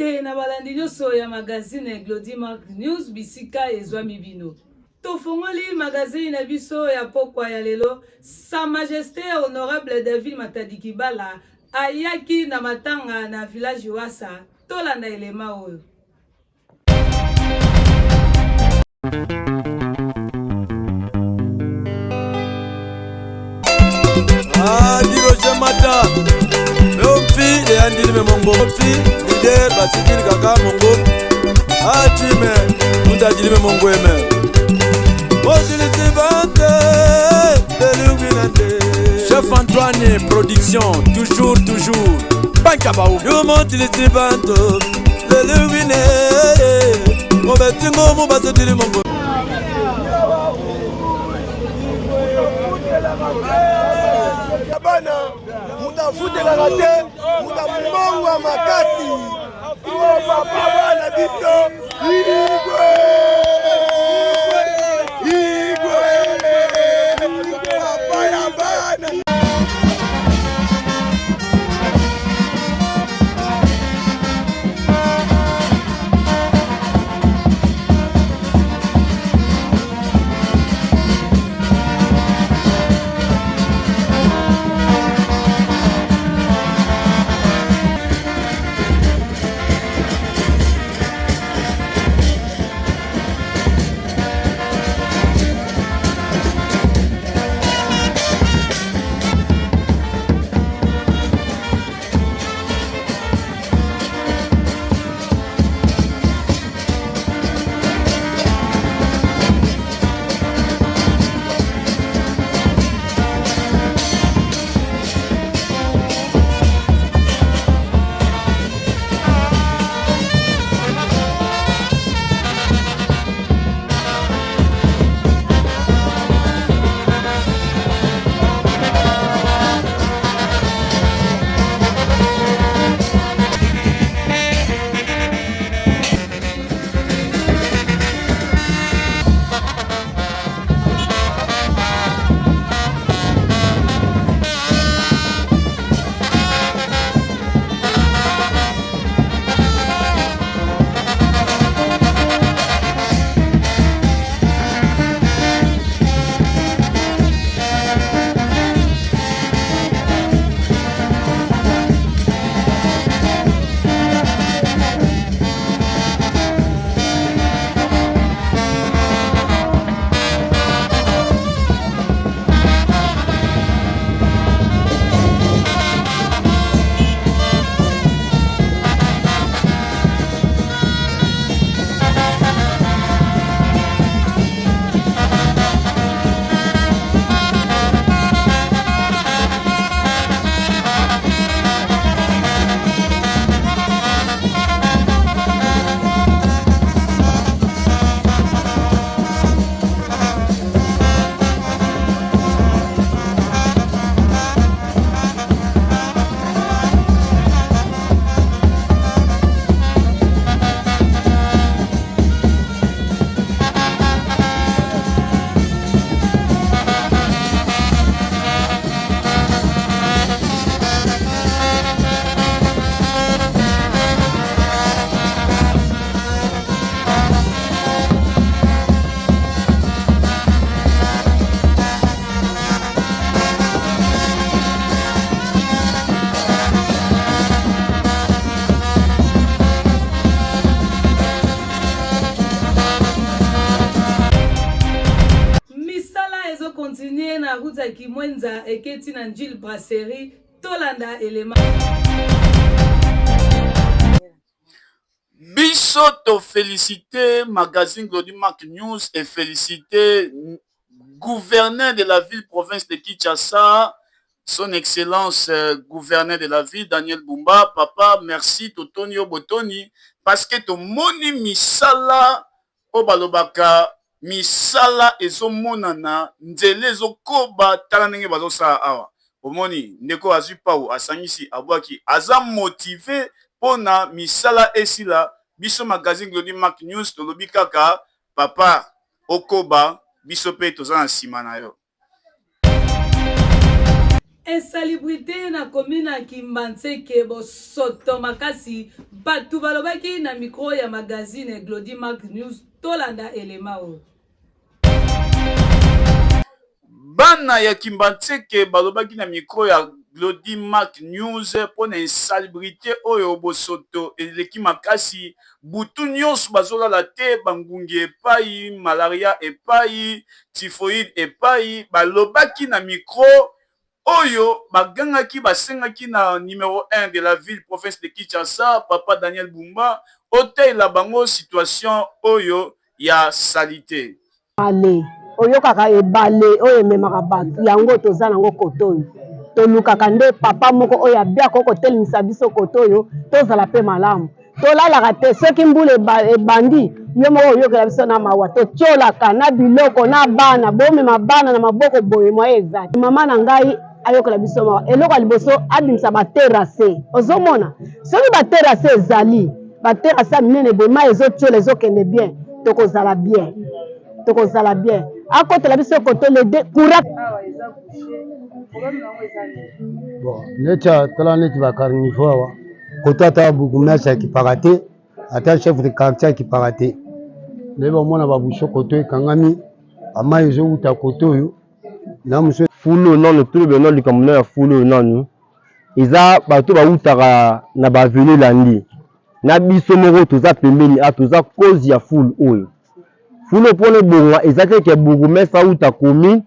te na balandi nyonso ya magazine Glody Mark News bisika ezwami bino. Tofongoli magazine na biso ya pokwa ya lelo. Sa Majesté Honorable David Matadi Kibala ayaki na matanga na village Wasa. Tolanda elema oyo. Diroje mata Leomfi de andili me mongo Fi leader basikiri kaka mongo Achime Muta dili me mongo eme Odili tibante Deluminante Chef Antoine Production Toujours Bankabaou Yumo dili tibanto Deluminate Mobetingo mubase dili mongo Bana muta futela rate muta mbongo makasi papa bana biso igwe papa ya bana Continuer na route Kimwenza eketi na Njil Brasserie tolanda elema Biso to féliciter magazine Glody Mark News et féliciter gouverneur de la ville province de Kinshasa, son excellence gouverneur de la ville Daniel Bumba. Papa merci Totonio Botoni parce que to moni misala obalobaka misala ezomonana nzele ezokoba tala ndenge bazosala awa omoni ndeko azwi pau asangisi abwaki aza motivé pona misala esila biso magazine Glody Mark News tolobi kaka papa okoba biso pe toza na nsima na yo. insalubrité na commune ya Kimbantseke bosoto makasi batu balobaki na micro ya magazine Glody Mark News tolanda elema o. Bana ya Kimbantseke balobaki na micro ya Glody Mark News pour na insalubrité oyo bosoto eleki makasi butu nyonso bazolala te bangungi epai malaria epai typhoïde epai balobaki na micro oyo bagangaki basengaki na numéro 1 de la ville province de Kinshasa papa Daniel Bumba otela bango situation oyo ya salite ale oyo kaka ebale oyo ememaka bato yango toza nango kotoyo tolukaka nde papa moko oyo abia kotelemisa biso kotoyo tozala pe malamu tolalaka te soki mbula ebandi yo moko oyokela biso na mawa totiolaka na biloko na bana bomema bana na maboko boye moye eza mama na ngai ayokela biso mawa eloko ya liboso abimisa baterase ozomona soki baterase ezali baterase ya minene boye mai ezotiola ezokende bien tokozala bien tokozala bien akotela biso koto le de courant bon necha tala neti bacarnivore awa koto ata bourgmestre akipaka te ata chef de quartier akipaka te nde bamona babusho koto ekangami amai ezowuta koto oyo na mosu fulu nanu tolobe no likambo ya fulu nanu eza bato bawutaka na baveni landi na biso moko toza pembeni toza cause ya fulu oyo fulu mpona ebongwa eza teke bourgmestre auta commune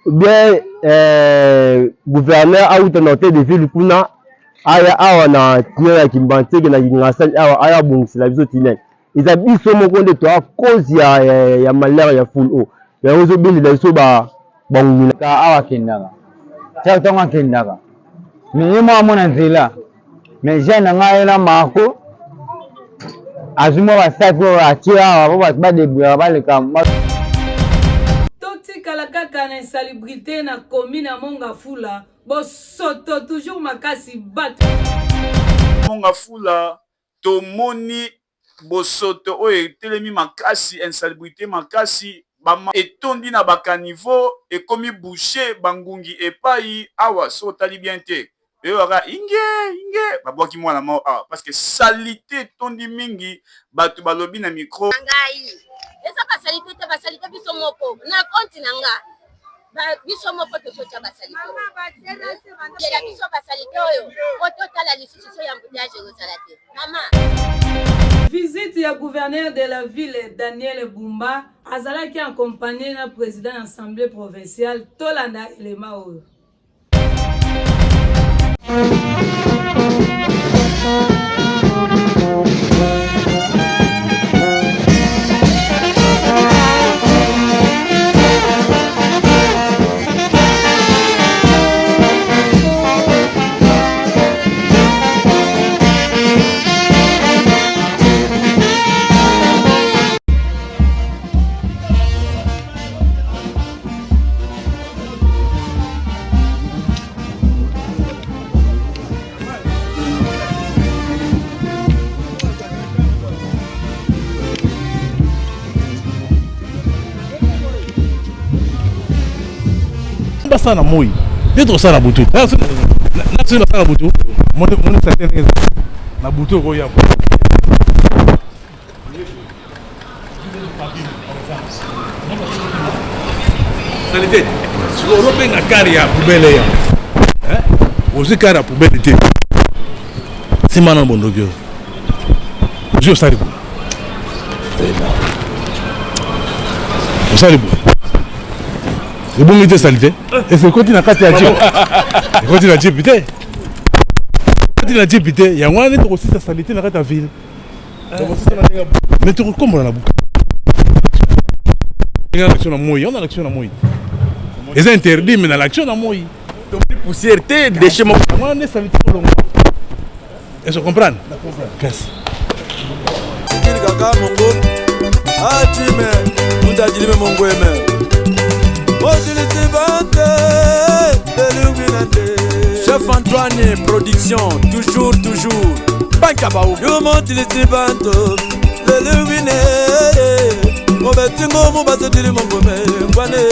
bien gouverneur auta na hotel de ville kuna aya awa na tinel ya Kimbantseke na Kingasani awa aya bongisela biso tinel eza biso moko nde toa cause ya malaria ya fulu oyo yango ezobendela biso bangungila awa kendaka tia ntango akendaka me ye moko amona nzela me jeune na ngai ayela mako azwi mwa basaki oyo atie awa po bato badebuyaka baleka totikala kaka na insalubrité na commune ya Mongafula bosoto toujours makasi bato Mongafula tomoni bosoto oyo etelemi makasi insalubrité makasi bama etondi na bakaniveau ekomi boucher bangungi epai awa so tali bien te eyaka inge babwaki mwana moko awa parce que salité tondi mingi bato balobi na micro ngai eza basalite te basalite biso moko na konti na nga biso moko tosotia basalite ya biso basalite oyo ototala lisusu so ya mbutage ezala te mama. Visite ya gouverneur de la ville Daniel Bumba azalaki accompagné na président de l'Assemblée provinciale tolanda elema oyo. Sana moi dentro sana butu na sana butu mone certaine na butu ko ya salite so robe na kari ya poubelle ya ozi kari ya poubelle te simana bondogyo je saribu saribu le bon était salité et c'est continue à casser la jeep et continue à jeep pité continue à jeep pité ya ngwana to aussi sa salité na ta ville to aussi ça na mais tu comment na buka il y a l'action na moi on a l'action na moi les interdits mais dans l'action na moi donc poussière té déchets moi on est salité pour long et se comprendre qu'est-ce Sikiri kaka mongo achime mundajilime mongo eme Chef Antoine, production, toujours. Bankabaou. You monte les tibanto, le lumine. Mon bâtiment, mon bâtiment, mon gomme, guané.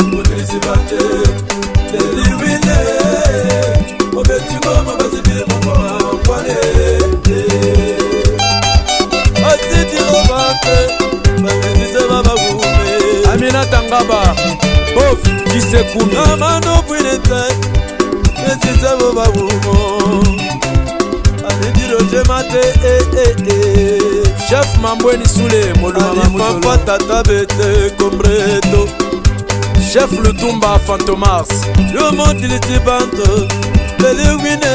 Monte les tibanto, Liwine Obetingo Mabazibile Mokoma Kwane Asiti Robante Babezise Bababume Amina Tangaba Bof Kisekumi Amano Bwinete Bezise Bababumo Alidiro Jemate Chef Mambweni Soule Moluma Papa Tata Bete Kombreto Chef Lutumba Fantomas Le monde il est banto Leliwine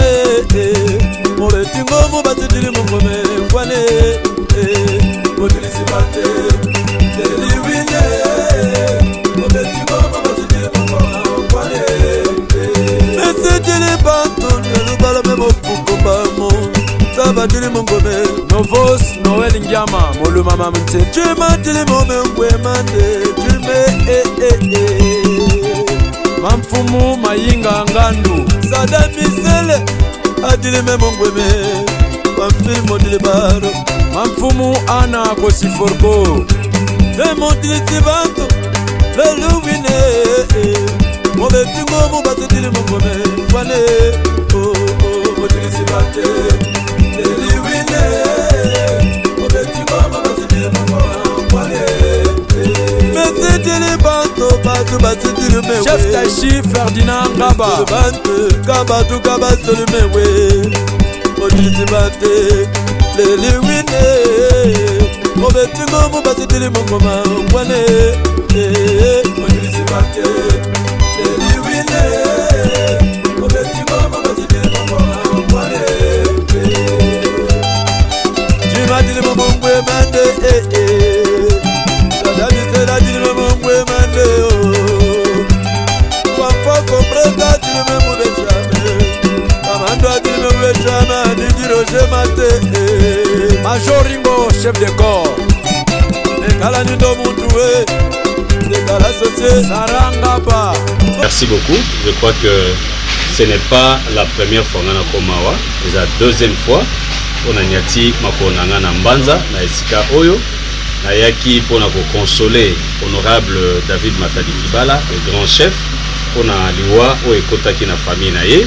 Mobetingo Mobatidili Mokome Kwane Mobilisi Bante Leliwine Mobetingo Mobatidili Mokome Kwane Mesidili Banto Nelubala Memo Fukombamo Sabadili Mokome Novos Noel Ngiama Moluma Mamante Jumatili Momengwe Mande Jume Mamfumu Mayinga Ngandu Sada Misele Adilime Mongweme Mamfili Modile Baro Mamfumu Ana Kosiforko Demondile Tibanto Leluwine Mobetingo Mobatidile Mongweme Kwane Modile Sibate Leluwine Mobetingo Mobatidile Mongweme Kwane Mesidili Banto Batu Batidile Mewe Chef Tachi Ferdinand Gaba Gaba tu Gaba Solumewe Modile Bate Leliwine Mobetingo Mobatidile Mongoma Kwane Modile Bate Leliwine Mobetingo Mobatidile Mongoma Kwane Jimadile Mongwe Mande Sadami Seda Dile Mongwe Mande Papa Comprenda Dile Mongwe Major Ringo, chef de corps. Merci beaucoup. Je crois que ce n'est pas la première fois qu'on a Komawa, c'est la deuxième fois. On a nyati makonanga na mbanza na esika oyo na yaki pour consoler honorable David Matadi Kibala, le grand chef. On a liwa o ekotaki na famille na ye.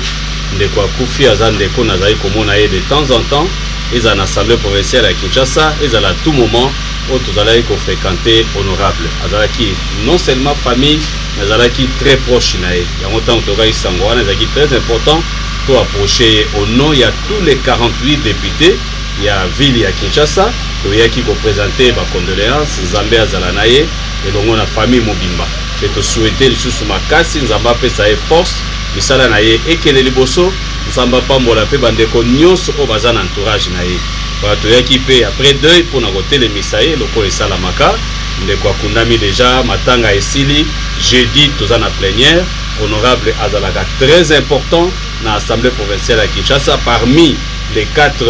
Ndeko akufi azandeko nazali komona ye de temps en temps. Ils ont l'Assemblée provinciale à Kinshasa, ils ont à tout moment où tous allez fréquenter honorable. Azalaki non seulement famille, mais azalaki très proche nae. Il y a longtemps que Togai Sangwana, azalaki très important pour approcher au nom. Il y a tous les 48 députés. Il y a ville, il y a Kinshasa. Il y a qui représenté ma condoléances, Zambé Azalanaye et l'on a famille Mobimba. Et te souhaiter les sous ma casse, Nzamba pe sa force, misala naye et que les liboso. Samba pambola pe bandeko nyonso o bazana entourage na ye bato yaki pe après deuil pour na côté les misaye loko esala maka ndeko akundami déjà matanga esili jeudi tozana plénière honorable azalaka très important na assemblée provinciale à Kinshasa parmi les 4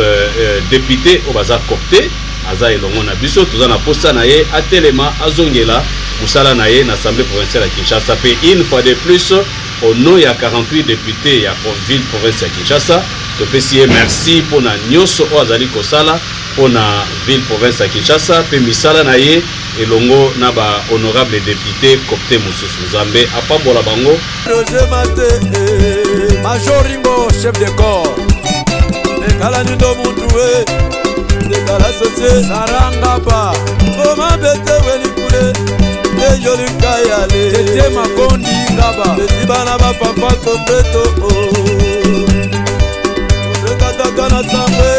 députés au bazar copté aza elongo na biso tozana posa na ye atelema azongela musala na ye na assemblée provinciale à Kinshasa pe une fois de plus au nom, il y a 48 députés, il y a ville province à Kinshasa. Je peux merci pour la Nyoso Oazali Kosala, pour la ville province à Kinshasa, puis Misala Naye, et Longo Naba honorable député Copté Moussous Zambé, à Pambola Bango. Major Ringo, chef de corps. Kalanido Moutoué, Kala Sosé, Sarangaba, Oma Bete Welikule. Tete Makondi Ngaba Zibana ba papa kompleto Rekataka na sambe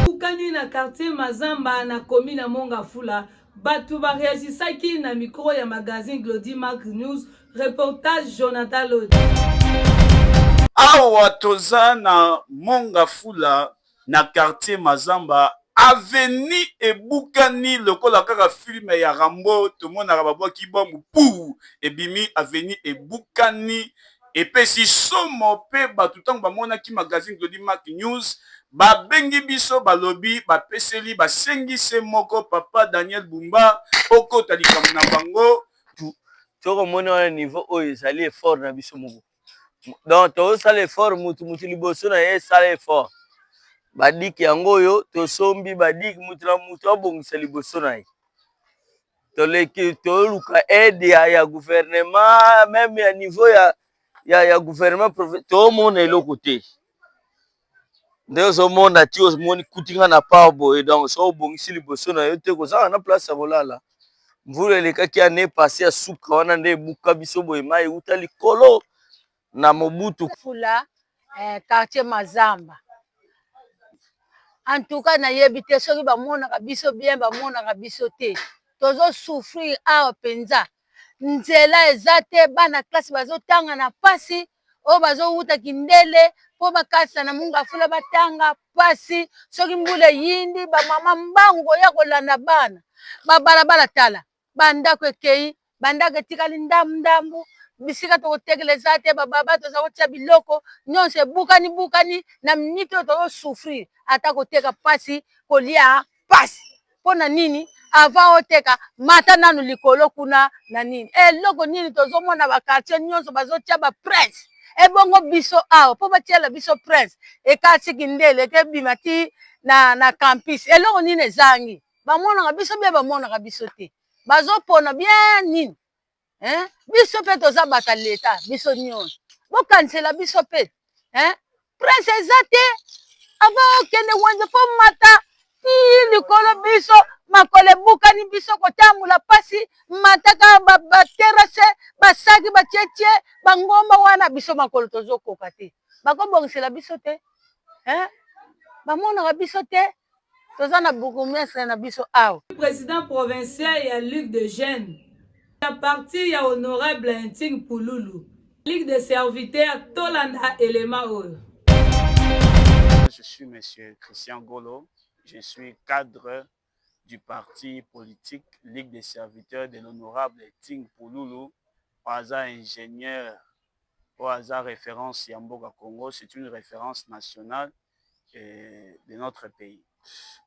Kukani na quartier Mazamba na commune Monga Fula. Batu ba réagissaki na micro ya magazine Glody Mark News, reportage Jonathan Lodi. Awa toza na Monga Fula na quartier Mazamba avenue ebukani lokola kaka film ya Rambo to mona rababo ki bombu pou ebimi avenue ebukani epesi somo pe batu tango bamona ki magazine Glody Mark News ba bengi biso balobi ba peseli ba sengi se moko papa Daniel Bumba oko talika na bango tokomona wana niveau oyo ezali effort na biso moko donc tozosala effort mutu liboso na ye esala effort badiki yango oyo tosombi badiki mutu na mutu abongisa liboso na ye toleki toluka aide ya gouvernement même ya niveau ya gouvernement tomona eloko te nde ozomona ti omoni kutinga na part boye donc so obongisi liboso na yo te kozala na place ya kolala mvula elekaki ane passé ya suka wana nde ebuka biso boye mai euta likolo na mobutu fula quartier Mazamba. En tout cas nayebi te soki bamonaka biso bien bamonaka biso te tozo souffrir awa penza nzela eza te bana classe bazotanga na pasi oyo bazowuta kindele po bakatisa na munga fula batanga pasi soki mbula yindi bamama mbangu koya kolanda bana babalabala tala bandako ekei bandako etikali ndambu bisika tokotekeleza te bababa toza kotia biloko nyonso ebukani na miniti oyo tozosouffrir ata koteka pasi kolia pasi mpo na nini avant oteka mata nanu likolo kuna na nini eloko nini tozomona bakartier nyonso bazotia bapresse ebongo biso awa mpo batiela biso presse ekati kindele ekebima ti na campus eloko nini ezangi bamonaka biso bien bamonaka biso te bazopona bien nini biso pe toza bata leta biso nyonso bokanisela biso pe presse eza te avant okende wenze po mata ti likolo biso makolo ebukani biso kotambola pasi mataka baterase basaki batietie bangomba wana biso makolo tozokoka te bakobongisela biso te bamonaka biso te toza na bourgmestre na biso awa président provincial ya Ligue de Jeunes ya parti ya honorable Inting Pululu Ligue de serviteurs tolanda élément oyo. Je suis monsieur Christian Golo, je suis cadre du parti politique Ligue des serviteurs de l'honorable Inting Pululu, au hasard ingénieur, au hasard référence Yamboga Congo, c'est une référence nationale de notre pays.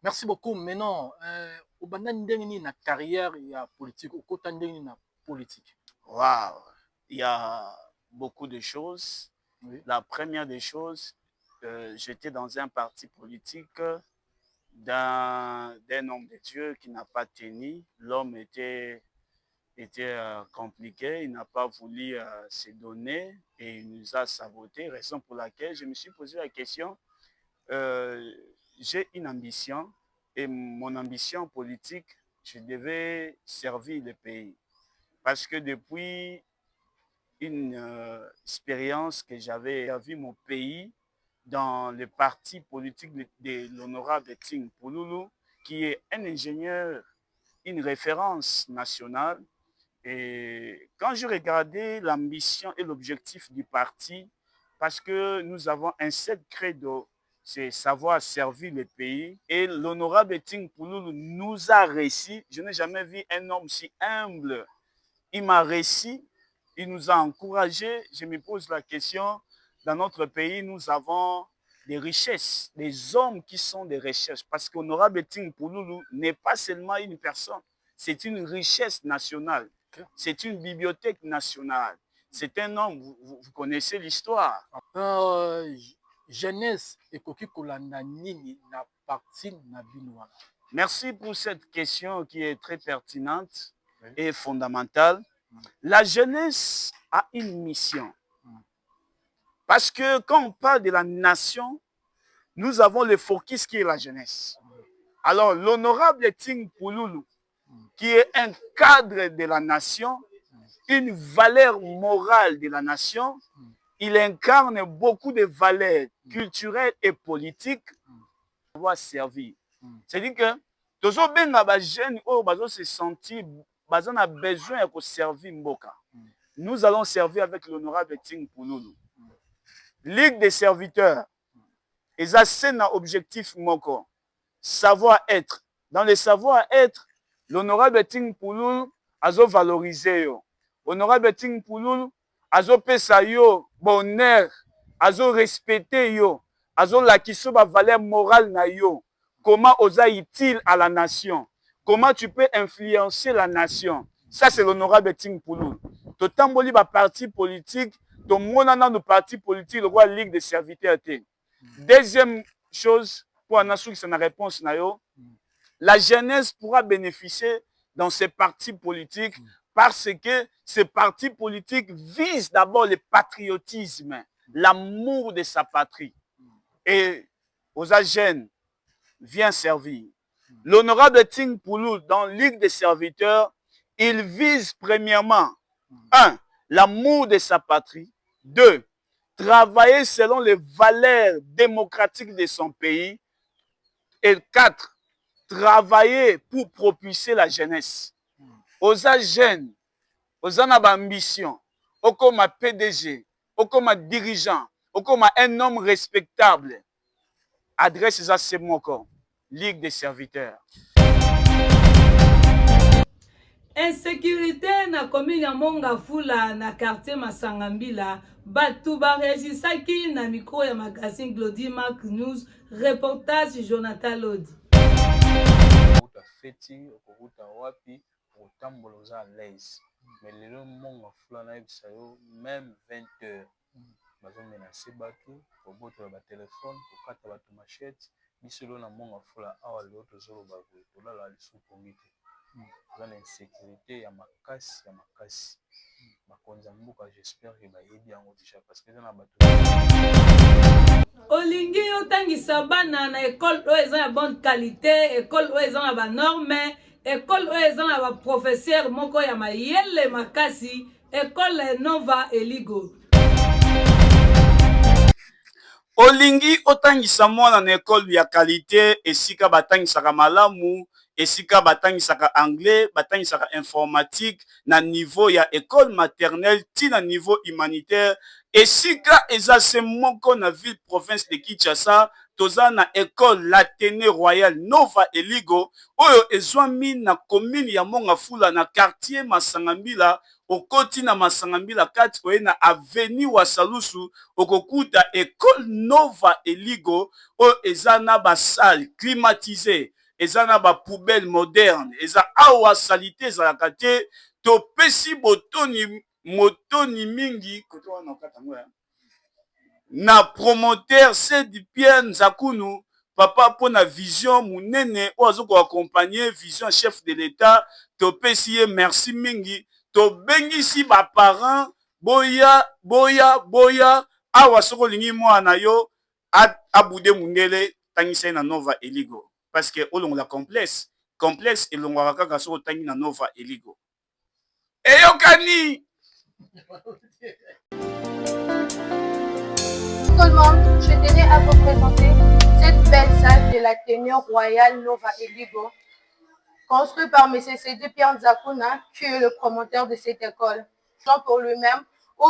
Merci beaucoup. Maintenant, au na carrière il y a politique, au côté na politique. Wow, il y a beaucoup de choses. Oui. La première des choses, j'étais dans un parti politique d'un homme de Dieu qui n'a pas tenu. L'homme était compliqué, il n'a pas voulu se donner et il nous a saboté, raison pour laquelle je me suis posé la question. J'ai une ambition et mon ambition politique, je devais servir le pays. Parce que depuis une expérience que j'avais servi mon pays dans le parti politique de l'honorable Inting Pululu, qui est un ingénieur, une référence nationale. Et quand je regardais l'ambition et l'objectif du parti, parce que nous avons un seul credo, c'est savoir servir le pays. Et l'honorable Inting Pululu nous a réussi. Je n'ai jamais vu un homme si humble. Il m'a réussi, il nous a encouragés. Je me pose la question, dans notre pays, nous avons des richesses, des hommes qui sont des richesses. Parce qu'honorable Inting Pululu n'est pas seulement une personne, c'est une richesse nationale. C'est une bibliothèque nationale. C'est un homme, vous connaissez l'histoire. Jeunesse ekoki kolanda nini na parti na bino. Merci pour cette question qui est très pertinente et fondamentale. La jeunesse a une mission. Parce que quand on parle de la nation, nous avons le focus qui est la jeunesse. Alors l'honorable Inting Pululu, qui est un cadre de la nation, une valeur morale de la nation, il incarne beaucoup de valeurs culturelles et politiques pour pouvoir servir. C'est-à-dire que tous les jeunes se sentir ont besoin de servir Mboka. Nous allons servir avec l'honorable Inting Pululu. Ligue des serviteurs, ils ont un objectif moko, savoir-être. Dans le savoir-être, l'honorable Inting Pululu a valorisé. Honorable Inting Pululu a pesa yo bonheur, a respecté yo, a lakiso ba valeur morale na yo. Comment osa utile à la nation? Comment tu peux influencer la nation? Ça, c'est l'honorable Inting Pululu. totamboli ba parti politique, to monana nos partis politiques, le roi Ligue des serviteurs. Deuxième chose, pour en assurer sa réponse, la jeunesse pourra bénéficier dans ces partis politiques parce que ces partis politiques visent d'abord le patriotisme, l'amour de sa patrie. Et aux jeunes vient servir. L'honorable Ting Pouloul, dans Ligue des serviteurs, il vise premièrement, 1, l'amour de sa patrie, 2, travailler selon les valeurs démocratiques de son pays, et 4, travailler pour propulser la jeunesse. Aux jeunes, aux ambitions, aux comme PDG, aux comme dirigeant, aux comme un homme respectable, adresse à ce mot encore. Ligue des serviteurs. Insécurité na commune ya Mongafula na quartier Masangambila, batu baregisaki na micro ya magazine Glody Mark News, reportage Jonathan Lodi. Feti okukuta wapi otambola oza à l'aise, mais lelo Mongafula na yebisa yo même 20h bazomenase bato kobotola batelefone kokata bato machete. Bisolo na Mongafula awa lelo tozoloba boye tolala lisusu pongi te oza na insécurité ya makasi bakonzi ya mboka. J'espère que bayebi yango déjà parce que eza na bato olingi otangisa bana na école oyo eza ya bonne qualité, école oyo eza na banorme, école oyo eza na baprofesseur moko ya mayele makasi, école Nova Eligo. Olingi otangisa mwana na école ya qualité, esika batangisaka malamu, esika batangisaka anglais, batangisaka informatique na niveau ya école maternelle ti na niveau humanitaire, esika eza se moko na ville province de Kinshasa, toza na école l'Athénée Royal Nova Eligo oyo ezwami na commune ya Mongafula na quartier Masangambila. Okoti na Masangambila 4 oye na avenue Wasalusu okokuta école Nova Eligo oyo eza na ba salle climatisée, eza na ba poubelle moderne, eza awa salite ezalaka te, topesi motoni mingi na promoteur Sedi Pierre Nzakunu papa pona vision munene ozo ko accompagner vision chef de l'état, topesi ye merci mingi. To bengisi ba parents boya awa soko lingi mwana yo abude mundele tangisa na Nova Eligo parce que olongo la complexe elongo kaka soko tangi na Nova Eligo eyokani. Tout le monde, je tenais à vous présenter cette belle salle de l'Athénée Royal Nova Eligo, construit par M. Sedi Pierre Nzakuna, qui est le promoteur de cette école. Pour lui-même, ou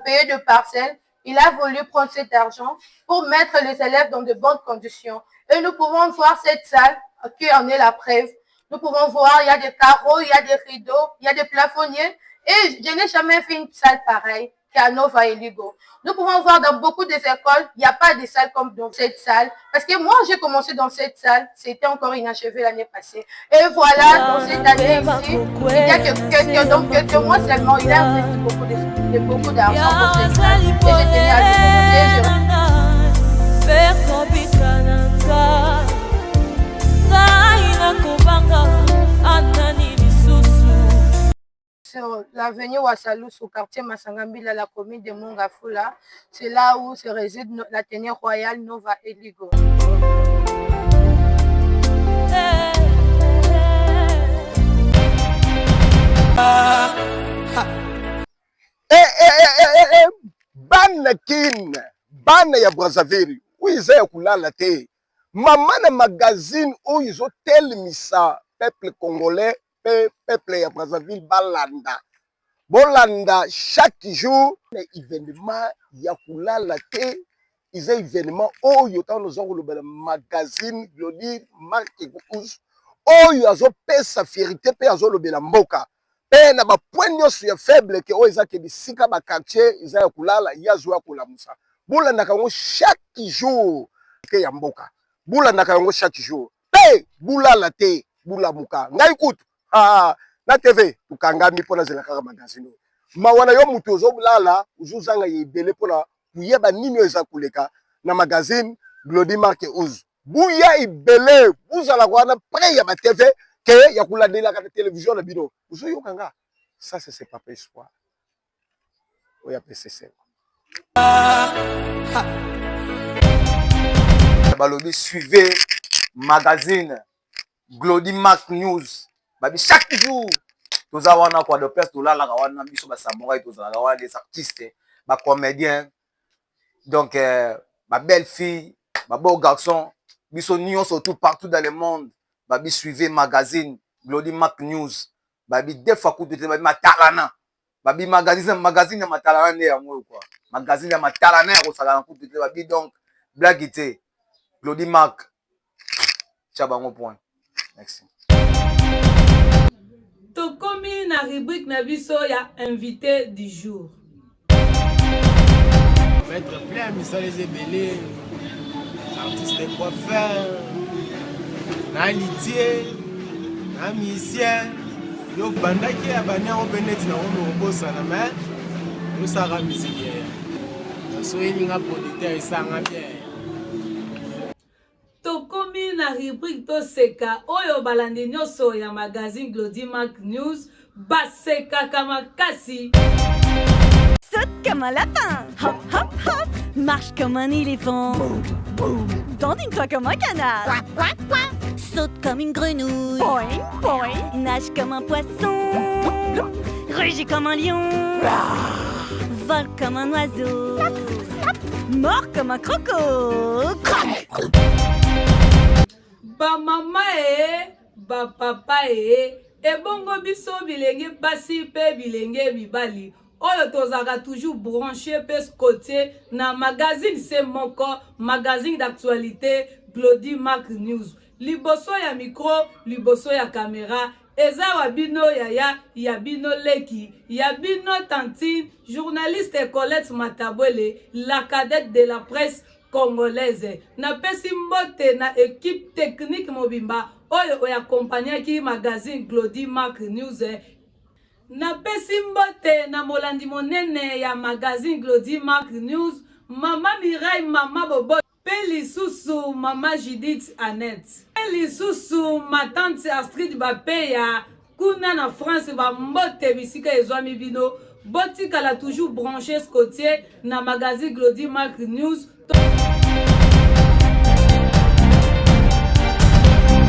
payer de parcelles, il a voulu prendre cet argent pour mettre les élèves dans de bonnes conditions. Et nous pouvons voir cette salle qui en est la preuve. Nous pouvons voir, il y a des carreaux, il y a des rideaux, il y a des plafonniers. Et je n'ai jamais fait une salle pareille qu'à Nova Eligo. Nous pouvons voir dans beaucoup des écoles, il n'y a pas de salle comme dans cette salle. Parce que moi, j'ai commencé dans cette salle, c'était encore inachevé l'année passée. Et voilà, dans cette année ici, il y a quelques mois seulement, il a investi beaucoup d'argent pour cette salle. Et je tenais à le sur l'avenue Wassalou, au quartier Masangambila, la commune de Mongafula, c'est là où se réside l'Athénée Royal Nova Eligo. Bana ya Brazzaville, où ils aient kulala te. Maman na magazine où ils ont telmisa peuple congolais, peuple ya Brazzaville balanda. Bolanda chaque jour événement ya kulala te. Ils ont événement où ils ont le magazine Glody Mark News. Oh ils ont pesa fierté pe azo le belamboka. Pe na ba point nyonso ya faible ke o ezake bisika ba quartier ils ont kulala yazo ya kulamusa. Bolanda kango chaque jour ke ya mboka. Bolanda kango chaque jour. Pe bulala te bulamuka. Ngai kutu na TV tukangami pona zela kaka magazine. mawana yo mutu ozolala uzuzanga yebele pona kuyeba nini eza kuleka na magazine Glody Mark Ouz buya ibele buzala kwana près ya ba TV ke ya kulandela ka télévision na bino uzoyokanga ça c'est pas espoir oya PCC balobi suivez magazine Glody Mark News babi chaque jour toza wana kwa de place tolala ka wana biso ba samouraï tozala ka wana des artistes ba comédiens donc ma belle fille ma beau garçon biso nyonso tout partout dans le monde babi suivez magazine Glody Mark News babi deux fois coup de babi matalana babi magazine ya matalana ne ya moyo quoi magazine ya matalana ya kosala na coup de babi donc blague Glody Mark Chabango point. Merci. Tokomi na rubrique na biso ya invité du jour. Maître plein misali zebele artiste de coiffeur na litier na musicien yo bandaki ya bana obeneti na ono obosana mais yo sara musique so elinga producteur esanga bien. Tokomi na rubrique toseka oyo balandi nyonso ya magazine Glody Mark News baseka kamakasi. Saute comme un lapin, hop hop hop, marche comme un éléphant, dandine-toi comme un canard, quack quack quack, saute comme une grenouille, boing boing, nage comme un poisson, rugit comme un lion, vole comme un oiseau, mord comme un croco. Ba mama ba papa ebongo biso bilenge basi pe bilenge bibali oyo tozaka toujours branché pe côté na magazine c'est moko magazine d'actualité Glody Mark News liboso ya micro liboso ya caméra eza wa bino yaya ya bino leki ya bino tantine journaliste Colette Matabwele la cadette de la presse congolaise na pesi mbote na équipe technique mobimba oyo oya accompagné ki magazine Glody Mark News na pesi mbote na molandi monene ya magazine Glody Mark News mama Mirai mama Bobo pe lisusu mama Judith Annette pe lisusu ma tante Astrid Bapeya kuna na France ba mbote bisika ezwami bino botikala toujours branché scotier na magazine Glody Mark News.